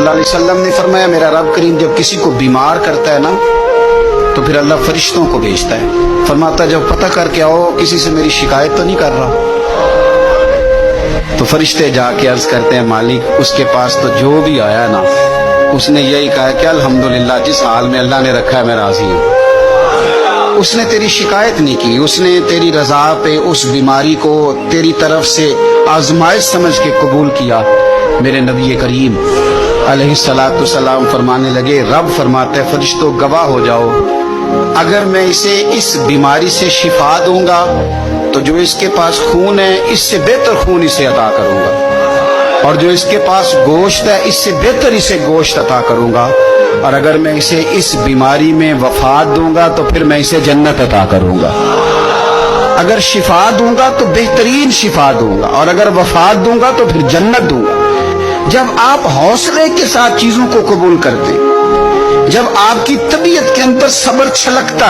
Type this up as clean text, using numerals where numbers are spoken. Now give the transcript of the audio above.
اللہ علیہ وسلم نے فرمایا میرا رب کریم جب کسی کو بیمار کرتا ہے نا تو پھر اللہ فرشتوں کو بھیجتا ہے، فرماتا جب پتہ کر کے آؤ کسی سے میری شکایت تو نہیں کر رہا۔ تو فرشتے جا کے عرض کرتے ہیں مالک اس کے پاس تو جو بھی آیا نا اس نے یہی کہا کہ الحمدللہ جس حال میں اللہ نے رکھا ہے میں راضی ہوں۔ اس نے تیری شکایت نہیں کی، اس نے تیری رضا پہ اس بیماری کو تیری طرف سے آزمائش سمجھ کے قبول کیا۔ میرے نبی کریم علیہ الصلوۃ والسلام فرمانے لگے، رب فرماتے ہیں فرشتوں گواہ ہو جاؤ، اگر میں اسے اس بیماری سے شفا دوں گا تو جو اس کے پاس خون ہے اس سے بہتر خون اسے عطا کروں گا، اور جو اس کے پاس گوشت ہے اس سے بہتر اسے گوشت عطا کروں گا، اور اگر میں اسے اس بیماری میں وفات دوں گا تو پھر میں اسے جنت عطا کروں گا۔ اگر شفا دوں گا تو بہترین شفا دوں گا، اور اگر وفات دوں گا تو پھر جنت دوں گا۔ جب آپ حوصلے کے ساتھ چیزوں کو قبول کرتے، جب آپ کی طبیعت کے اندر صبر چھلکتا